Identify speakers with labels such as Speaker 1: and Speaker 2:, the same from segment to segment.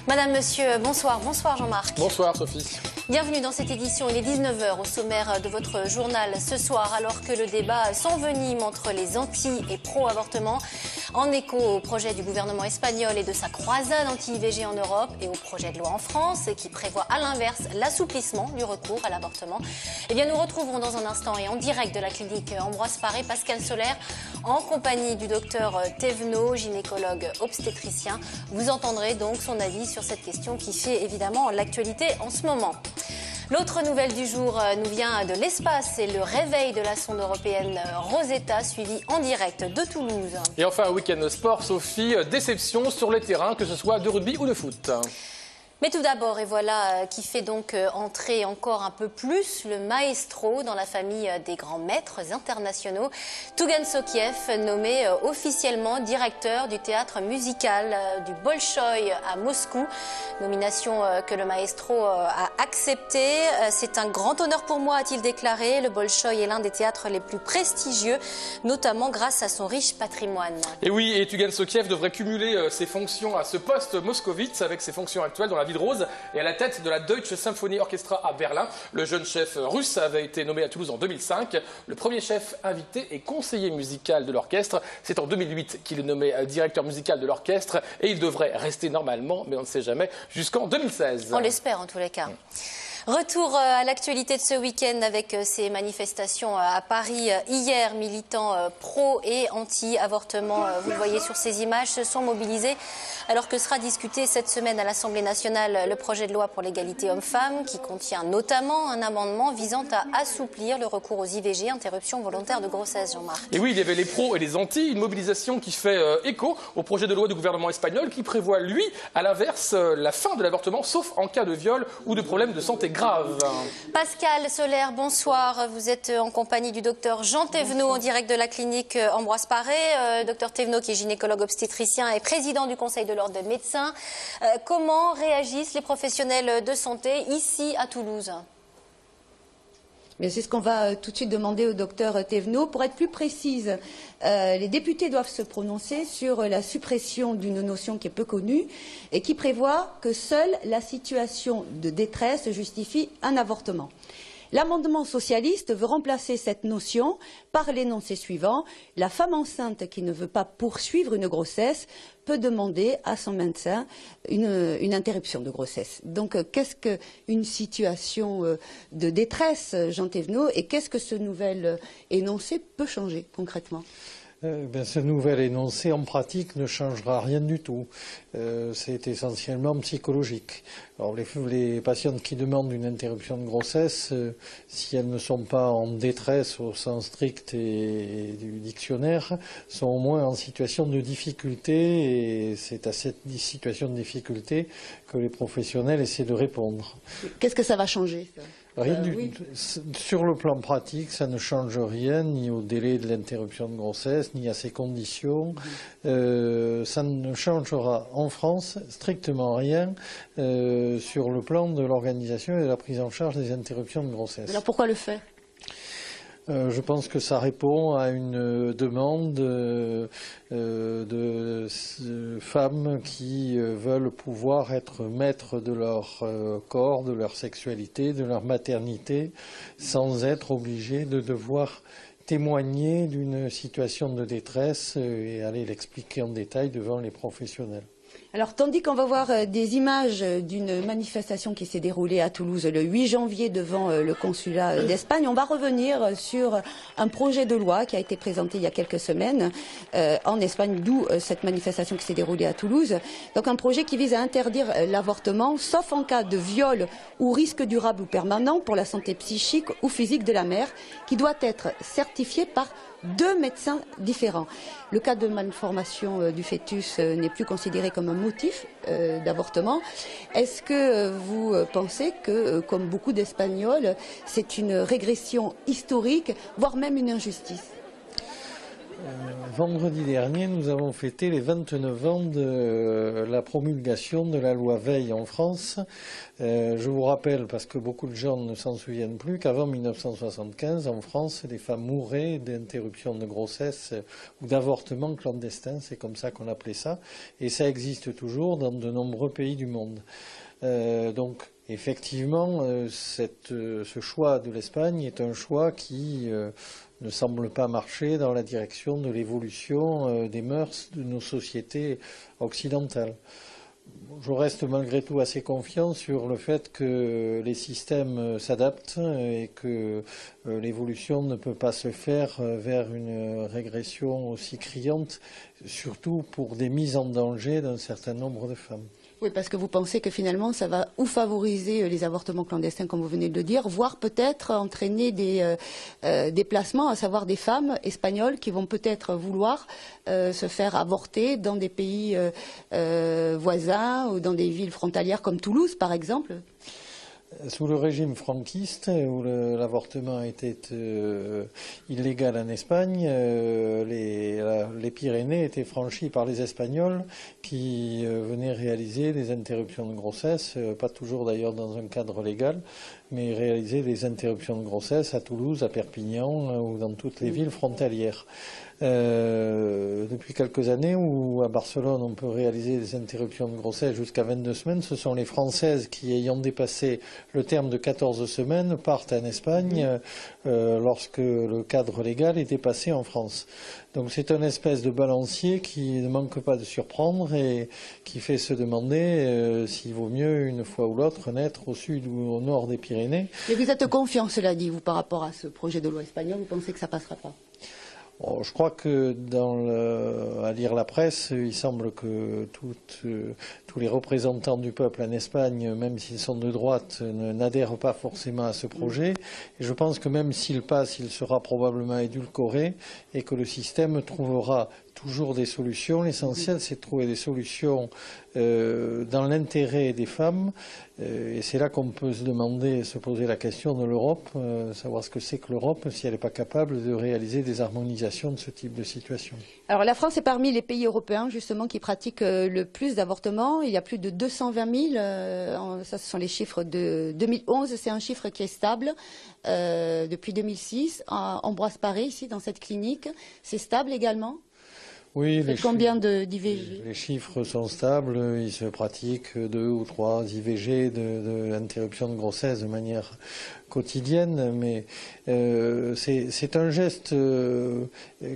Speaker 1: Madame, monsieur, bonsoir. Bonsoir Jean-Marc.
Speaker 2: Bonsoir Sophie.
Speaker 1: Bienvenue dans cette édition. Il est 19h au sommaire de votre journal ce soir, alors que le débat s'envenime entre les anti- et pro-avortement, en écho au projet du gouvernement espagnol et de sa croisade anti-IVG en Europe et au projet de loi en France qui prévoit à l'inverse l'assouplissement du recours à l'avortement. Eh bien, nous retrouverons dans un instant et en direct de la clinique Ambroise Paré Pascal Solaire en compagnie du docteur Thévenot, gynécologue obstétricien. Vous entendrez donc son avis sur cette question qui fait évidemment l'actualité en ce moment. L'autre nouvelle du jour nous vient de l'espace, c'est le réveil de la sonde européenne Rosetta, suivi en direct de Toulouse.
Speaker 2: Et enfin, un week-end sport, Sophie, déception sur les terrains, que ce soit de rugby ou de foot.
Speaker 1: Mais tout d'abord, et voilà qui fait donc entrer encore un peu plus le maestro dans la famille des grands maîtres internationaux. Tougan Sokiev, nommé officiellement directeur du théâtre musical du Bolchoï à Moscou. Nomination que le maestro a acceptée. C'est un grand honneur pour moi, a-t-il déclaré. Le Bolchoï est l'un des théâtres les plus prestigieux, notamment grâce à son riche patrimoine.
Speaker 2: Et oui, et Tougan Sokiev devrait cumuler ses fonctions à ce poste moscovite avec ses fonctions actuelles dans la Ville Rose et à la tête de la Deutsche Symphonie Orchestra à Berlin. Le jeune chef russe avait été nommé à Toulouse en 2005. Le premier chef invité et conseiller musical de l'orchestre. C'est en 2008 qu'il est nommé directeur musical de l'orchestre et il devrait rester normalement, mais on ne sait jamais, jusqu'en 2016.
Speaker 1: On l'espère en tous les cas. Retour à l'actualité de ce week-end avec ces manifestations à Paris hier. Militants pro et anti-avortement, vous le voyez sur ces images, se sont mobilisés alors que sera discuté cette semaine à l'Assemblée nationale le projet de loi pour l'égalité hommes-femmes qui contient notamment un amendement visant à assouplir le recours aux IVG, interruption volontaire de grossesse, Jean-Marc.
Speaker 2: Et oui, il y avait les pros et les anti, une mobilisation qui fait écho au projet de loi du gouvernement espagnol qui prévoit, lui, à l'inverse, la fin de l'avortement, sauf en cas de viol ou de problème de santé grave.
Speaker 1: Pascal Solaire, bonsoir. Vous êtes en compagnie du docteur Jean Thévenot en direct de la clinique Ambroise Paré. Docteur Thévenot qui est gynécologue obstétricien et président du Conseil de l'ordre des médecins. Comment réagissent les professionnels de santé ici à Toulouse ?
Speaker 3: Mais c'est ce qu'on va tout de suite demander au docteur Thévenot. Pour être plus précise, les députés doivent se prononcer sur la suppression d'une notion qui est peu connue et qui prévoit que seule la situation de détresse justifie un avortement. L'amendement socialiste veut remplacer cette notion par l'énoncé suivant. La femme enceinte qui ne veut pas poursuivre une grossesse peut demander à son médecin une interruption de grossesse. Donc, qu'est-ce qu'une situation de détresse, Jean Thévenot, et qu'est-ce que ce nouvel énoncé peut changer concrètement ?
Speaker 4: Ce nouvel énoncé, en pratique, ne changera rien du tout. C'est essentiellement psychologique. Alors, les patientes qui demandent une interruption de grossesse, si elles ne sont pas en détresse au sens strict et du dictionnaire, sont au moins en situation de difficulté, et c'est à cette situation de difficulté que les professionnels essaient de répondre.
Speaker 3: Qu'est-ce que ça va changer, ça ?
Speaker 4: Oui. Sur le plan pratique, ça ne change rien, ni au délai de l'interruption de grossesse, ni à ses conditions. Ça ne changera en France strictement rien sur le plan de l'organisation et de la prise en charge des interruptions de grossesse.
Speaker 3: Alors pourquoi le faire ?
Speaker 4: Je pense que ça répond à une demande de femmes qui veulent pouvoir être maîtres de leur corps, de leur sexualité, de leur maternité, sans être obligées de devoir témoigner d'une situation de détresse et aller l'expliquer en détail devant les professionnels.
Speaker 3: Alors, tandis qu'on va voir des images d'une manifestation qui s'est déroulée à Toulouse le 8 janvier devant le consulat d'Espagne, on va revenir sur un projet de loi qui a été présenté il y a quelques semaines en Espagne, d'où cette manifestation qui s'est déroulée à Toulouse. Donc, un projet qui vise à interdire l'avortement, sauf en cas de viol ou risque durable ou permanent pour la santé psychique ou physique de la mère, qui doit être certifié par 2 médecins différents. Le cas de malformation du fœtus n'est plus considéré comme un motif d'avortement. Est-ce que vous pensez que, comme beaucoup d'Espagnols, c'est une régression historique, voire même une injustice ?
Speaker 4: Vendredi dernier, nous avons fêté les 29 ans de la promulgation de la loi Veil en France. Je vous rappelle, parce que beaucoup de gens ne s'en souviennent plus, qu'avant 1975, en France, les femmes mouraient d'interruption de grossesse ou d'avortement clandestin, c'est comme ça qu'on appelait ça, et ça existe toujours dans de nombreux pays du monde. Donc, effectivement, ce choix de l'Espagne est un choix qui ne semble pas marcher dans la direction de l'évolution des mœurs de nos sociétés occidentales. Je reste malgré tout assez confiant sur le fait que les systèmes s'adaptent et que l'évolution ne peut pas se faire vers une régression aussi criante, surtout pour des mises en danger d'un certain nombre de femmes.
Speaker 3: Oui, parce que vous pensez que finalement, ça va ou favoriser les avortements clandestins, comme vous venez de le dire, voire peut-être entraîner des déplacements, à savoir des femmes espagnoles qui vont peut-être vouloir se faire avorter dans des pays voisins ou dans des villes frontalières comme Toulouse, par exemple.
Speaker 4: Sous le régime franquiste, où l'avortement était illégal en Espagne, les Pyrénées étaient franchies par les Espagnols qui venaient réaliser des interruptions de grossesse, pas toujours d'ailleurs dans un cadre légal, mais réaliser des interruptions de grossesse à Toulouse, à Perpignan ou dans toutes les villes frontalières. Depuis quelques années, où à Barcelone on peut réaliser des interruptions de grossesse jusqu'à 22 semaines, ce sont les Françaises qui, ayant dépassé le terme de 14 semaines, partent en Espagne lorsque le cadre légal est dépassé en France. Donc c'est une espèce de balancier qui ne manque pas de surprendre et qui fait se demander s'il vaut mieux une fois ou l'autre naître au sud ou au nord des Pyrénées.
Speaker 3: Mais vous êtes confiant, cela dit, vous, par rapport à ce projet de loi espagnol, vous pensez que ça passera pas ?
Speaker 4: Bon, je crois que à lire la presse, il semble que tous les représentants du peuple en Espagne, même s'ils sont de droite, n'adhèrent pas forcément à ce projet. Et je pense que même s'il passe, il sera probablement édulcoré et que le système trouvera toujours des solutions. L'essentiel, c'est de trouver des solutions dans l'intérêt des femmes. Et c'est là qu'on peut se poser la question de l'Europe, savoir ce que c'est que l'Europe si elle n'est pas capable de réaliser des harmonisations de ce type de situation. Alors la France est parmi les pays européens justement qui pratiquent le plus d'avortements. Il y a plus de 220 000, ça ce sont les chiffres de 2011, c'est un chiffre qui est stable depuis 2006. Ambroise Paré, ici dans cette clinique, c'est stable également ? Oui,
Speaker 3: combien d'IVG ?
Speaker 4: Les chiffres sont stables, il se pratique 2 ou 3 IVG de l'interruption de grossesse de manière quotidienne, mais c'est un geste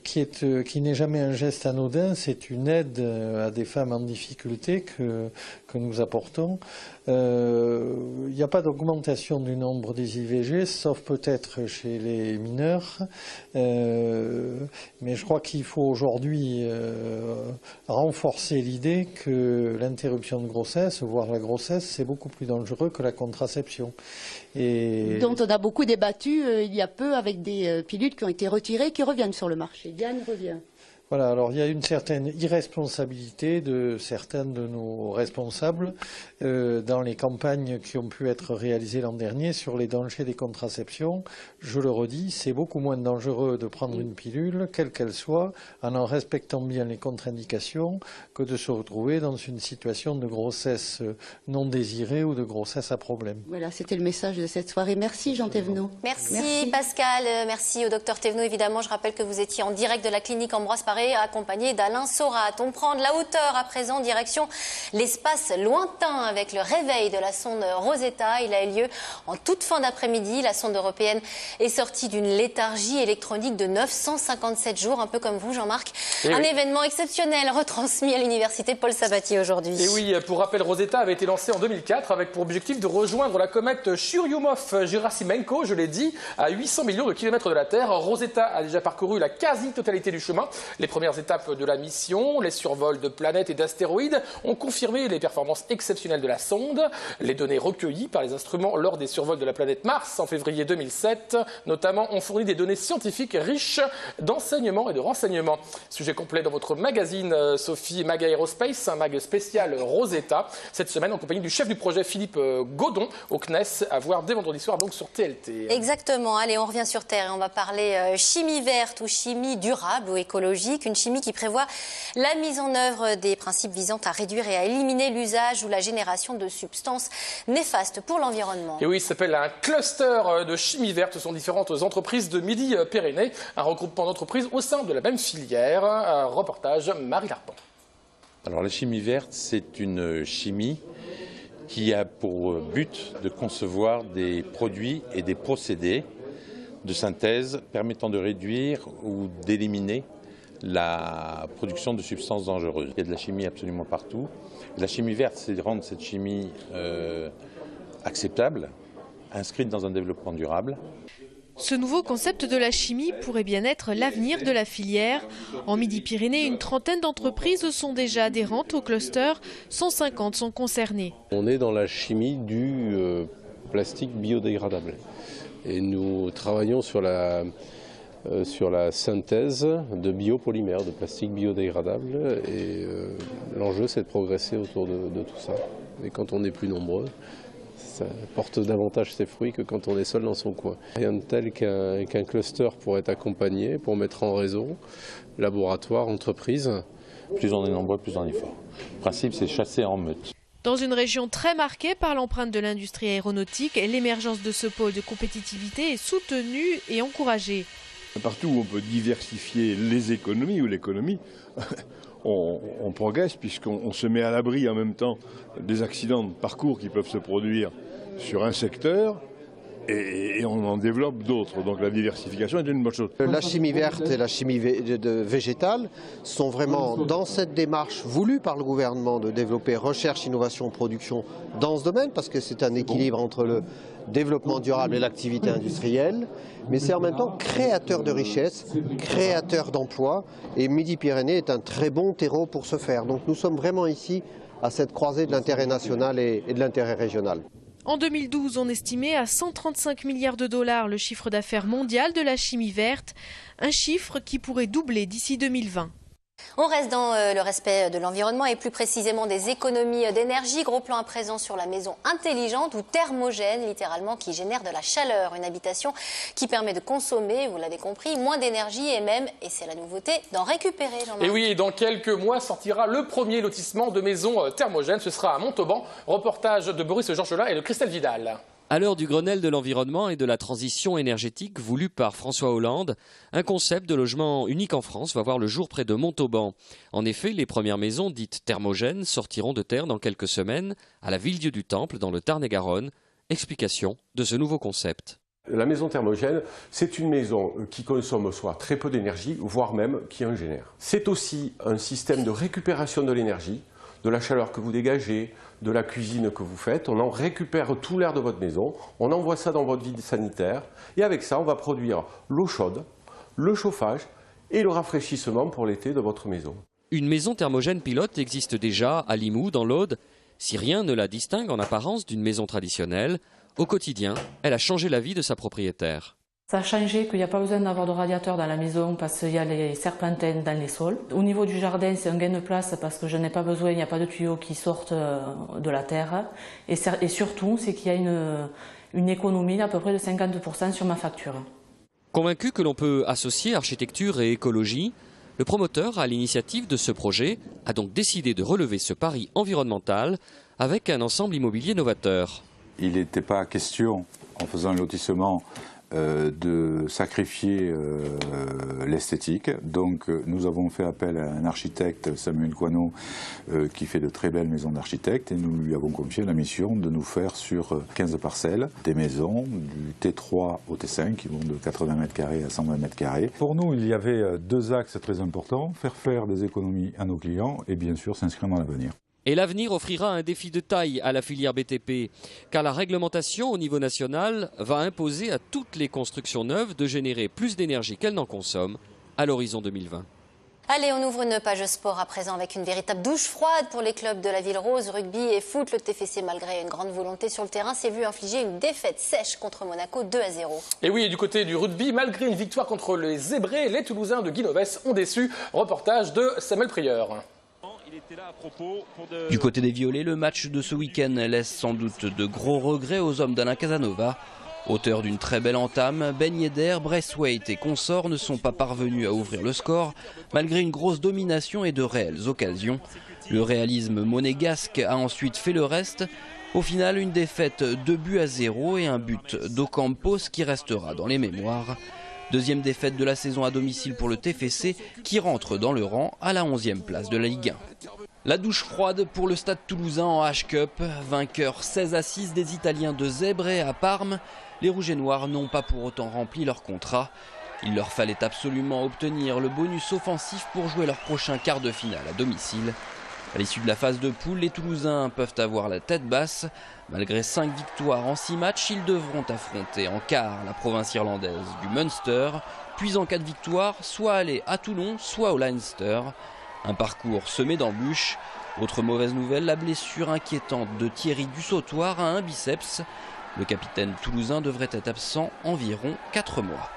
Speaker 4: qui n'est jamais un geste anodin, c'est une aide à des femmes en difficulté que nous apportons. Il n'y a pas d'augmentation du nombre des IVG, sauf peut-être chez les mineurs, mais je crois qu'il faut aujourd'hui renforcer l'idée que l'interruption de grossesse, voire la grossesse, c'est beaucoup plus dangereux que la contraception.
Speaker 3: Dont on a beaucoup débattu il y a peu avec des pilules qui ont été retirées, qui reviennent sur le marché. Diane revient.
Speaker 4: Voilà, alors il y a une certaine irresponsabilité de certains de nos responsables dans les campagnes qui ont pu être réalisées l'an dernier sur les dangers des contraceptions. Je le redis, c'est beaucoup moins dangereux de prendre une pilule, quelle qu'elle soit, en respectant bien les contre-indications, que de se retrouver dans une situation de grossesse non désirée ou de grossesse à problème.
Speaker 3: Voilà, c'était le message de cette soirée. Merci Jean Thévenot.
Speaker 1: Merci Pascal, merci au docteur Thévenot. Évidemment, je rappelle que vous étiez en direct de la clinique Ambroise Paré, accompagné d'Alain Sorat. On prend de la hauteur à présent, direction l'espace lointain avec le réveil de la sonde Rosetta. Il a eu lieu en toute fin d'après-midi. La sonde européenne est sortie d'une léthargie électronique de 957 jours, un peu comme vous Jean-Marc. Un événement exceptionnel retransmis à l'université Paul Sabatier aujourd'hui.
Speaker 2: Et oui, pour rappel, Rosetta avait été lancée en 2004 avec pour objectif de rejoindre la comète Churyumov-Gerasimenko, je l'ai dit, à 800 millions de kilomètres de la Terre. Rosetta a déjà parcouru la quasi-totalité du chemin. Les premières étapes de la mission, les survols de planètes et d'astéroïdes, ont confirmé les performances exceptionnelles de la sonde. Les données recueillies par les instruments lors des survols de la planète Mars en février 2007, notamment, ont fourni des données scientifiques riches d'enseignements et de renseignements. Sujet complet dans votre magazine, Sophie, Mag Aerospace, un mag spécial Rosetta. Cette semaine, en compagnie du chef du projet Philippe Godon au CNES, à voir dès vendredi soir donc sur TLT.
Speaker 1: Exactement. Allez, on revient sur Terre et on va parler chimie verte ou chimie durable ou écologique. Une chimie qui prévoit la mise en œuvre des principes visant à réduire et à éliminer l'usage ou la génération de substances néfastes pour l'environnement.
Speaker 2: Et oui, il s'appelle un cluster de chimie verte. Ce sont différentes entreprises de Midi-Pyrénées, un regroupement d'entreprises au sein de la même filière. Un reportage, Marie Larpent.
Speaker 5: Alors la chimie verte, c'est une chimie qui a pour but de concevoir des produits et des procédés de synthèse permettant de réduire ou d'éliminer la production de substances dangereuses. Il y a de la chimie absolument partout. La chimie verte, c'est de rendre cette chimie acceptable, inscrite dans un développement durable.
Speaker 6: Ce nouveau concept de la chimie pourrait bien être l'avenir de la filière. En Midi-Pyrénées, une trentaine d'entreprises sont déjà adhérentes au cluster, 150 sont concernées.
Speaker 7: On est dans la chimie du plastique biodégradable. Et nous travaillons sur la synthèse de biopolymères, de plastique biodégradable. Et l'enjeu, c'est de progresser autour de tout ça. Et quand on est plus nombreux, ça porte davantage ses fruits que quand on est seul dans son coin. Rien de tel qu'un cluster pour être accompagné, pour mettre en réseau, laboratoire, entreprise.
Speaker 5: Plus on est nombreux, plus on est fort. Le principe, c'est chasser en meute.
Speaker 6: Dans une région très marquée par l'empreinte de l'industrie aéronautique, l'émergence de ce pôle de compétitivité est soutenue et encouragée.
Speaker 8: Partout où on peut diversifier les économies ou l'économie, on progresse puisqu'on se met à l'abri en même temps des accidents de parcours qui peuvent se produire sur un secteur et on en développe d'autres. Donc la diversification est une bonne chose.
Speaker 9: La chimie verte et la chimie végétale sont vraiment dans cette démarche voulue par le gouvernement de développer recherche, innovation, production dans ce domaine parce que c'est un équilibre entre le développement durable et l'activité industrielle, mais c'est en même temps créateur de richesses, créateur d'emplois, et Midi-Pyrénées est un très bon terreau pour ce faire. Donc nous sommes vraiment ici à cette croisée de l'intérêt national et de l'intérêt régional.
Speaker 6: En 2012, on estimait à 135 milliards de dollars le chiffre d'affaires mondial de la chimie verte, un chiffre qui pourrait doubler d'ici 2020.
Speaker 1: On reste dans le respect de l'environnement et plus précisément des économies d'énergie. Gros plan à présent sur la maison intelligente ou thermogène, littéralement, qui génère de la chaleur. Une habitation qui permet de consommer, vous l'avez compris, moins d'énergie et même, et c'est la nouveauté, d'en récupérer, Jean-Marc.
Speaker 2: Et oui, dans quelques mois sortira le premier lotissement de maisons thermogènes. Ce sera à Montauban. Reportage de Boris Georgelin et de Christelle Vidal.
Speaker 10: À l'heure du Grenelle de l'environnement et de la transition énergétique voulue par François Hollande, un concept de logement unique en France va voir le jour près de Montauban. En effet, les premières maisons dites thermogènes sortiront de terre dans quelques semaines à la Villedieu du Temple dans le Tarn-et-Garonne. Explication de ce nouveau concept.
Speaker 11: La maison thermogène, c'est une maison qui consomme soit très peu d'énergie, voire même qui en génère. C'est aussi un système de récupération de l'énergie, de la chaleur que vous dégagez, de la cuisine que vous faites. On en récupère tout l'air de votre maison, on envoie ça dans votre vide sanitaire et avec ça, on va produire l'eau chaude, le chauffage et le rafraîchissement pour l'été de votre maison.
Speaker 10: Une maison thermogène pilote existe déjà à Limoux, dans l'Aude. Si rien ne la distingue en apparence d'une maison traditionnelle, au quotidien, elle a changé la vie de sa propriétaire.
Speaker 12: Ça a changé qu'il n'y a pas besoin d'avoir de radiateur dans la maison parce qu'il y a les serpentins dans les sols. Au niveau du jardin, c'est un gain de place parce que je n'ai pas besoin, il n'y a pas de tuyaux qui sortent de la terre. Et surtout, c'est qu'il y a une économie d'à peu près de 50% sur ma facture.
Speaker 10: Convaincu que l'on peut associer architecture et écologie, le promoteur à l'initiative de ce projet a donc décidé de relever ce pari environnemental avec un ensemble immobilier novateur.
Speaker 13: Il n'était pas question, en faisant un lotissement, de sacrifier l'esthétique. Donc nous avons fait appel à un architecte, Samuel Coineau, qui fait de très belles maisons d'architectes et nous lui avons confié la mission de nous faire sur 15 parcelles des maisons du T3 au T5 qui vont de 80 m² à 120 m². Pour nous, il y avait deux axes très importants, faire des économies à nos clients et bien sûr s'inscrire dans l'avenir.
Speaker 10: Et l'avenir offrira un défi de taille à la filière BTP, car la réglementation au niveau national va imposer à toutes les constructions neuves de générer plus d'énergie qu'elles n'en consomment à l'horizon 2020.
Speaker 1: Allez, on ouvre une page sport à présent avec une véritable douche froide pour les clubs de la Ville Rose, rugby et foot. Le TFC, malgré une grande volonté sur le terrain, s'est vu infliger une défaite sèche contre Monaco 2-0.
Speaker 2: Et oui, et du côté du rugby, malgré une victoire contre les Zébrés, les Toulousains de Guy Novès ont déçu. Reportage de Samuel Prieur.
Speaker 14: Du côté des Violets, le match de ce week-end laisse sans doute de gros regrets aux hommes d'Alain Casanova. Auteur d'une très belle entame, Ben Yedder, Braithwaite et consorts ne sont pas parvenus à ouvrir le score, malgré une grosse domination et de réelles occasions. Le réalisme monégasque a ensuite fait le reste. Au final, une défaite 2-0 et un but d'Ocampos qui restera dans les mémoires. Deuxième défaite de la saison à domicile pour le TFC qui rentre dans le rang à la 11e place de la Ligue 1. La douche froide pour le Stade Toulousain en H-Cup. Vainqueur 16-6 des Italiens de Zebre à Parme. Les Rouges et Noirs n'ont pas pour autant rempli leur contrat. Il leur fallait absolument obtenir le bonus offensif pour jouer leur prochain quart de finale à domicile. À l'issue de la phase de poule, les Toulousains peuvent avoir la tête basse. Malgré 5 victoires en 6 matchs, ils devront affronter en quart la province irlandaise du Munster, puis en cas de victoire, soit aller à Toulon, soit au Leinster. Un parcours semé d'embûches. Autre mauvaise nouvelle, la blessure inquiétante de Thierry Dussautoir à un biceps. Le capitaine toulousain devrait être absent environ 4 mois.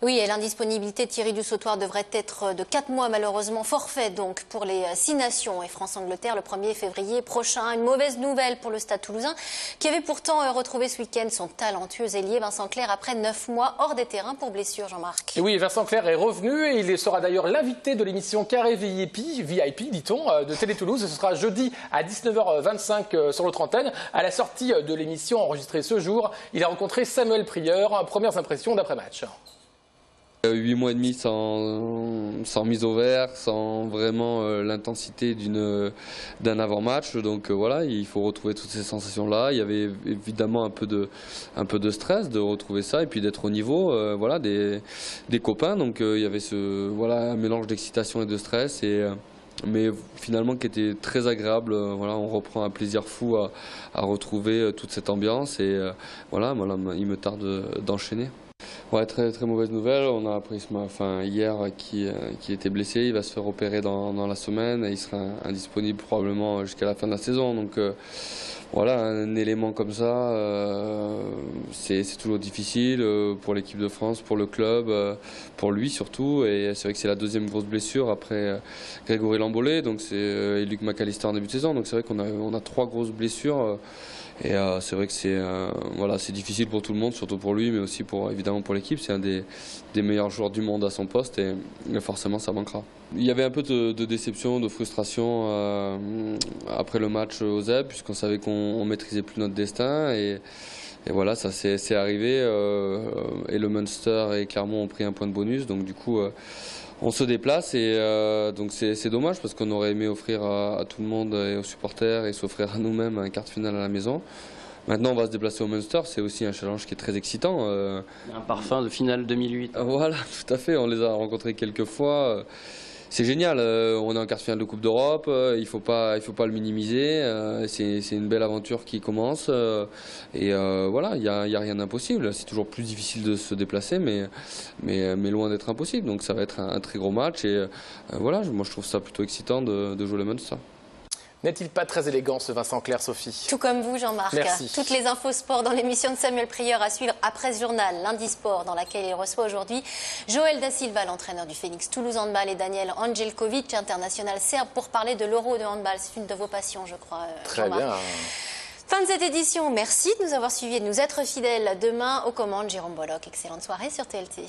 Speaker 1: Oui, et l'indisponibilité de Thierry Dussautoir devrait être de 4 mois, malheureusement. Forfait donc pour les 6 nations et France-Angleterre le 1er février prochain. Une mauvaise nouvelle pour le Stade Toulousain qui avait pourtant retrouvé ce week-end son talentueux ailier Vincent Clerc après 9 mois hors des terrains pour blessure, Jean-Marc.
Speaker 2: Et oui, Vincent Clerc est revenu et il sera d'ailleurs l'invité de l'émission Carré VIP, dit-on, de Télé Toulouse. Ce sera jeudi à 19h25 sur notre antenne. À la sortie de l'émission enregistrée ce jour, il a rencontré Samuel Prieur. Premières impressions d'après-match.
Speaker 15: 8 mois et demi sans mise au vert, sans vraiment l'intensité d'un avant-match. Donc voilà, il faut retrouver toutes ces sensations-là. Il y avait évidemment un peu de stress de retrouver ça et puis d'être au niveau voilà, des copains. Donc il y avait un mélange d'excitation et de stress. Mais finalement qui était très agréable. Voilà, on reprend un plaisir fou à retrouver toute cette ambiance. Et voilà, il me tarde d'enchaîner. Ouais, très, très mauvaise nouvelle. On a appris hier qui était blessé. Il va se faire opérer dans la semaine et il sera indisponible probablement jusqu'à la fin de la saison. Donc voilà, un élément comme ça, c'est toujours difficile pour l'équipe de France, pour le club, pour lui surtout. Et c'est vrai que c'est la deuxième grosse blessure après Grégory Lambolé et Luc McAllister en début de saison. Donc c'est vrai qu'on a 3 grosses blessures. Et c'est vrai que c'est difficile pour tout le monde, surtout pour lui, mais aussi évidemment pour l'équipe. C'est un des meilleurs joueurs du monde à son poste et forcément ça manquera. Il y avait un peu de déception, de frustration après le match au ZEB, puisqu'on savait qu'on maîtrisait plus notre destin. Et voilà, ça c'est arrivé. Et le Munster et Clermont ont pris un point de bonus, donc du coup on se déplace et donc c'est dommage parce qu'on aurait aimé offrir à tout le monde et aux supporters et s'offrir à nous-mêmes un quart de finale à la maison. Maintenant on va se déplacer au Munster, c'est aussi un challenge qui est très excitant.
Speaker 16: Un parfum de finale 2008.
Speaker 15: Voilà, tout à fait, on les a rencontrés quelques fois. C'est génial, on est en quart de finale de Coupe d'Europe, il faut pas le minimiser, c'est une belle aventure qui commence et voilà, il y a rien d'impossible. C'est toujours plus difficile de se déplacer, mais loin d'être impossible. Donc ça va être un très gros match et voilà, moi je trouve ça plutôt excitant de jouer le Munster.
Speaker 2: N'est-il pas très élégant ce Vincent Clerc, Sophie?
Speaker 1: Tout comme vous, Jean-Marc.
Speaker 2: Merci.
Speaker 1: Toutes les infos sport dans l'émission de Samuel Prieur à suivre après ce journal, Lundi Sport, dans laquelle il reçoit aujourd'hui Joël Da Silva, l'entraîneur du Phoenix Toulouse Handball, et Daniel Angelkovic, international serbe, pour parler de l'Euro de handball. C'est une de vos passions, je crois,
Speaker 2: Très bien.
Speaker 1: Fin de cette édition. Merci de nous avoir suivis et de nous être fidèles. Demain, aux commandes, Jérôme Bollock. Excellente soirée sur TLT.